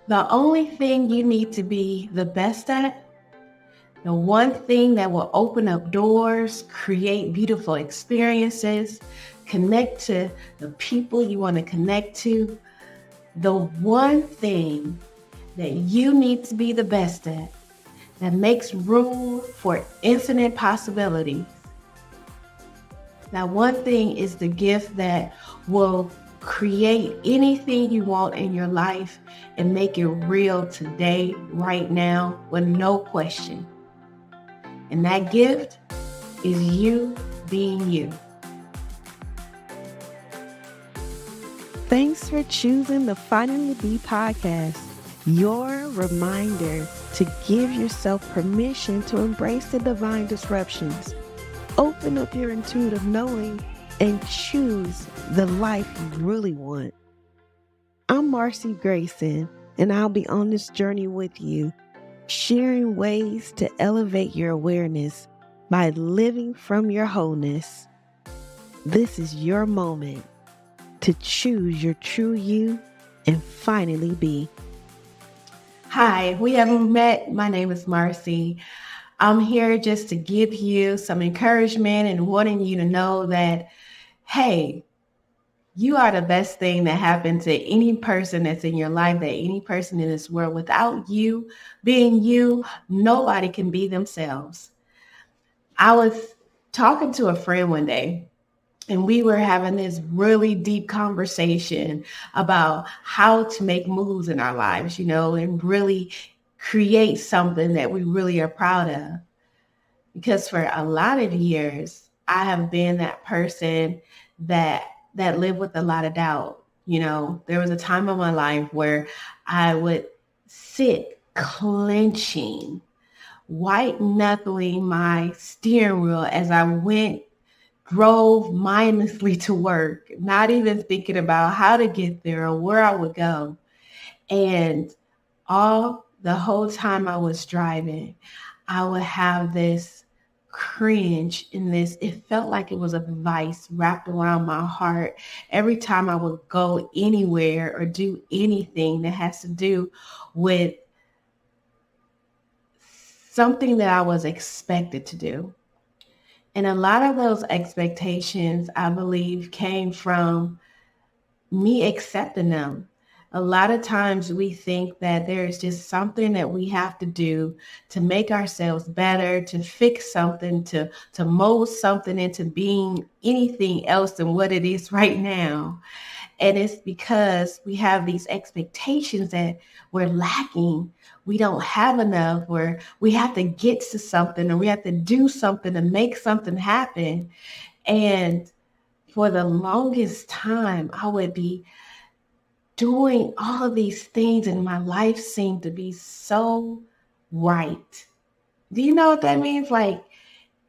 The only thing you need to be the best at, the one thing that will open up doors, create beautiful experiences, connect to the people you want to connect to, the one thing that you need to be the best at that makes room for infinite possibilities. That one thing is the gift that will create anything you want in your life and make it real today, right now, with no question. And that gift is you being you. Thanks for choosing the Finally Be podcast, your reminder to give yourself permission to embrace the divine disruptions. Open up your intuitive knowing and choose the life you really want. I'm Marcy Grayson, and I'll be on this journey with you, sharing ways to elevate your awareness by living from your wholeness. This is your moment to choose your true you and finally be. Hi, we haven't met. My name is Marcy. I'm here just to give you some encouragement and wanting you to know that, hey, you are the best thing that happened to any person that's in your life, that any person in this world. Without you being you, nobody can be themselves. I was talking to a friend one day, and we were having this really deep conversation about how to make moves in our lives, and really create something that we really are proud of. Because for a lot of years, I have been that person that lived with a lot of doubt. There was a time in my life where I would sit clenching, white knuckling my steering wheel as I drove mindlessly to work, not even thinking about how to get there or where I would go. And the whole time I was driving, I would have this cringe in this. It felt like it was a vice wrapped around my heart every time I would go anywhere or do anything that has to do with something that I was expected to do. And a lot of those expectations, I believe, came from me accepting them. A lot of times we think that there is just something that we have to do to make ourselves better, to fix something, to mold something into being anything else than what it is right now. And it's because we have these expectations that we're lacking. We don't have enough, where we have to get to something or we have to do something to make something happen. And for the longest time, I would be doing all of these things and my life seemed to be so right. Do you know what that means? Like,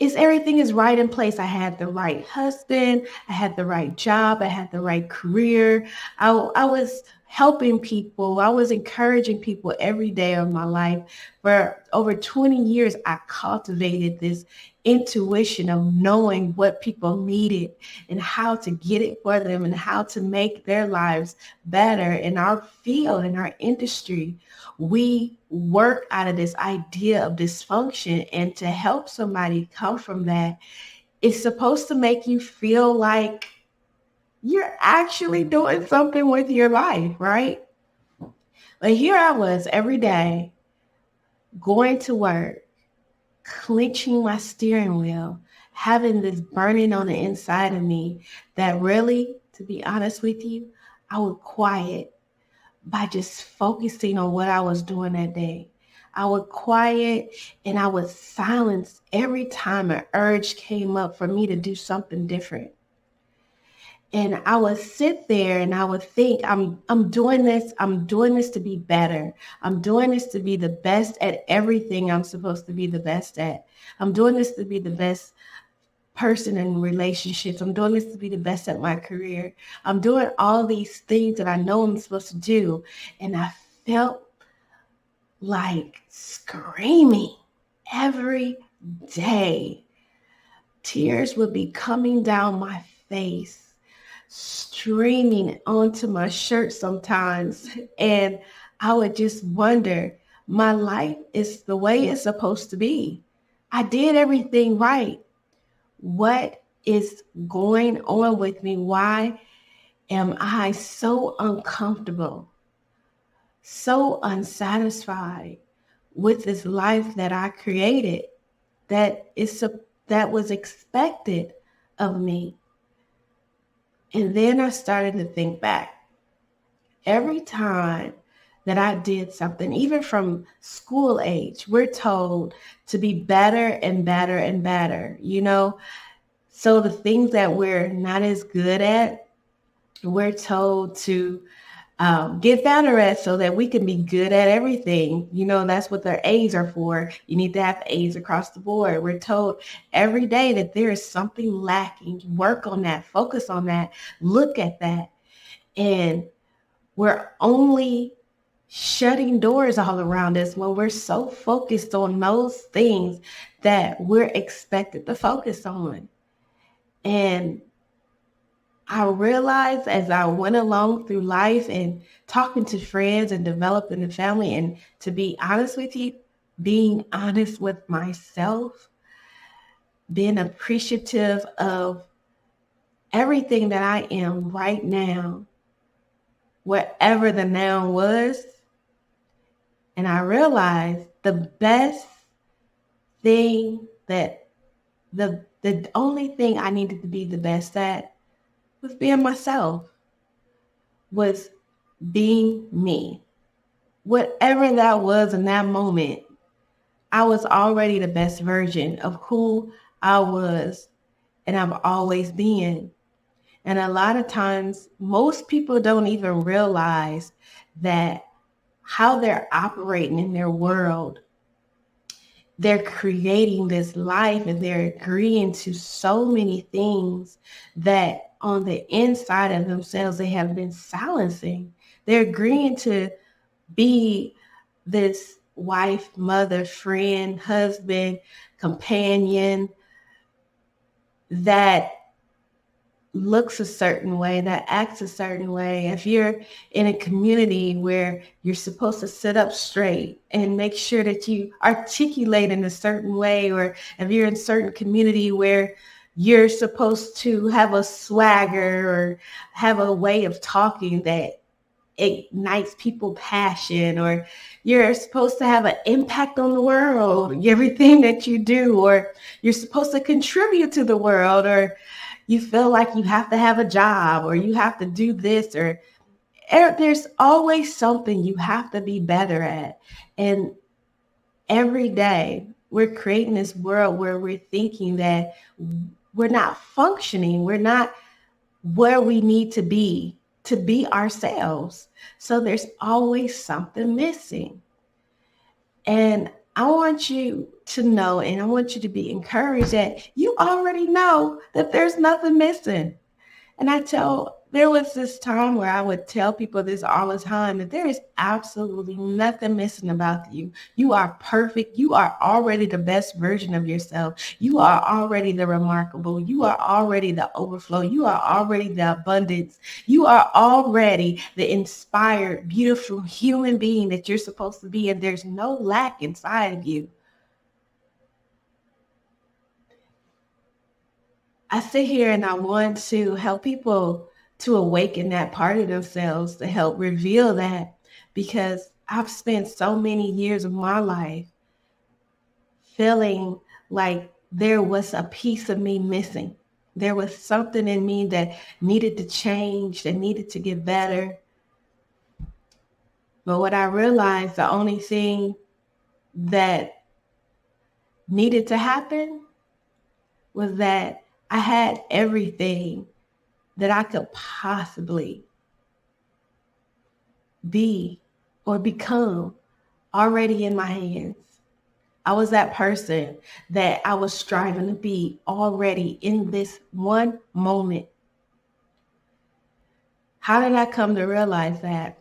everything is right in place. I had the right husband, I had the right job, I had the right career. I was helping people, I was encouraging people every day of my life. For over 20 years, I cultivated this intuition of knowing what people needed and how to get it for them and how to make their lives better. In our field, in our industry, we work out of this idea of dysfunction, and to help somebody come from that, it's supposed to make you feel like you're actually doing something with your life, right? But here I was every day going to work, clenching my steering wheel, having this burning on the inside of me that really, to be honest with you, I would quiet by just focusing on what I was doing that day. I would quiet and I would silence every time an urge came up for me to do something different. And I would sit there and I would think, I'm doing this to be better. I'm doing this to be the best at everything I'm supposed to be the best at. I'm doing this to be the best person in relationships. I'm doing this to be the best at my career. I'm doing all these things that I know I'm supposed to do. And I felt like screaming every day. Tears would be coming down my face streaming onto my shirt sometimes. And I would just wonder, my life is the way it's supposed to be. I did everything right. What is going on with me? Why am I so uncomfortable, so unsatisfied with this life that I created, that was expected of me? And then I started to think back. Every time that I did something, even from school age, we're told to be better and better and better, So the things that we're not as good at, we're told to get better at so that we can be good at everything. That's what their A's are for. You need to have A's across the board. We're told every day that there is something lacking. Work on that. Focus on that. Look at that. And we're only shutting doors all around us when we're so focused on those things that we're expected to focus on. And I realized as I went along through life and talking to friends and developing a family, and to be honest with you, being honest with myself, being appreciative of everything that I am right now, whatever the now was. And I realized the best thing that the only thing I needed to be the best at was being myself, was being me. Whatever that was in that moment, I was already the best version of who I was and I've always been. And a lot of times, most people don't even realize that how they're operating in their world. They're creating this life and they're agreeing to so many things that on the inside of themselves, they have been silencing. They're agreeing to be this wife, mother, friend, husband, companion that looks a certain way, that acts a certain way. If you're in a community where you're supposed to sit up straight and make sure that you articulate in a certain way, or if you're in a certain community where you're supposed to have a swagger or have a way of talking that ignites people's passion, or you're supposed to have an impact on the world, everything that you do, or you're supposed to contribute to the world, or you feel like you have to have a job, or you have to do this, or there's always something you have to be better at. And every day we're creating this world where we're thinking that we're not functioning. We're not where we need to be ourselves. So there's always something missing. And I want you to know, and I want you to be encouraged that you already know that there's nothing missing. And there was this time where I would tell people this all the time, that there is absolutely nothing missing about you. You are perfect. You are already the best version of yourself. You are already the remarkable. You are already the overflow. You are already the abundance. You are already the inspired, beautiful human being that you're supposed to be. And there's no lack inside of you. I sit here and I want to help people to awaken that part of themselves, to help reveal that, because I've spent so many years of my life feeling like there was a piece of me missing. There was something in me that needed to change, that needed to get better. But what I realized, the only thing that needed to happen was that I had everything that I could possibly be or become already in my hands. I was that person that I was striving to be already in this one moment. How did I come to realize that?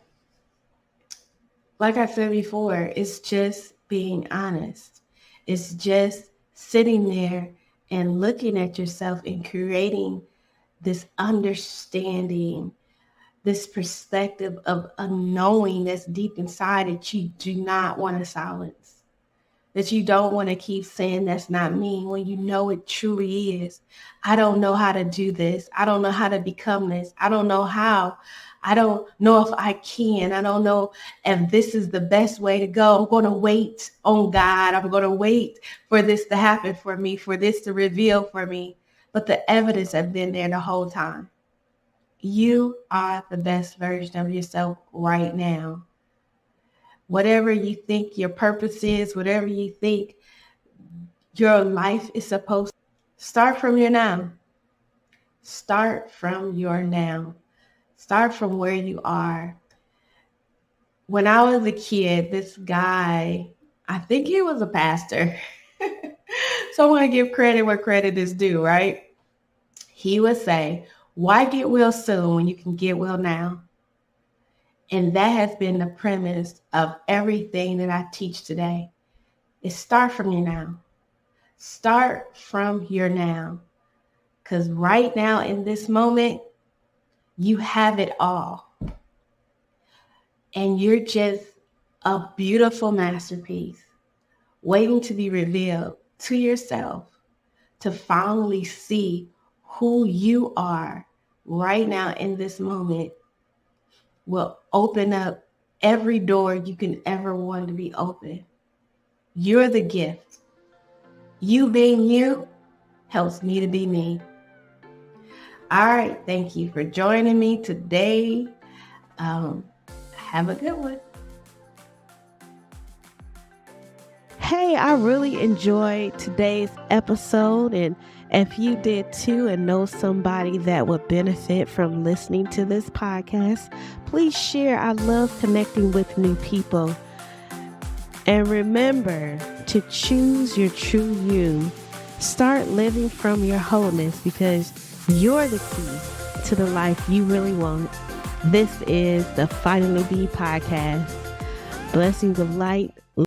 Like I said before, it's just being honest. It's just sitting there and looking at yourself and creating this understanding, this perspective of a knowing that's deep inside that you do not want to silence, that you don't want to keep saying that's not me when you know it truly is. I don't know how to do this. I don't know how to become this. I don't know how. I don't know if I can. I don't know if this is the best way to go. I'm going to wait on God. I'm going to wait for this to happen for me, for this to reveal for me. But the evidence has been there the whole time. You are the best version of yourself right now. Whatever you think your purpose is, whatever you think your life is supposed to, start from your now. Start from your now. Start from where you are. When I was a kid, this guy, I think he was a pastor. So I want to give credit where credit is due, right? He would say, why get well soon when you can get well now? And that has been the premise of everything that I teach today. Is start from your now. Start from your now. Because right now in this moment, you have it all. And you're just a beautiful masterpiece waiting to be revealed to yourself to finally see who you are right now in this moment will open up every door you can ever want to be open. You're the gift. You being you helps me to be me. All right. Thank you for joining me today. Have a good one. Hey, I really enjoyed today's episode, and if you did too and know somebody that would benefit from listening to this podcast, please share. I love connecting with new people. And remember to choose your true you. Start living from your wholeness because you're the key to the life you really want. This is the Finally Be podcast. Blessings of light.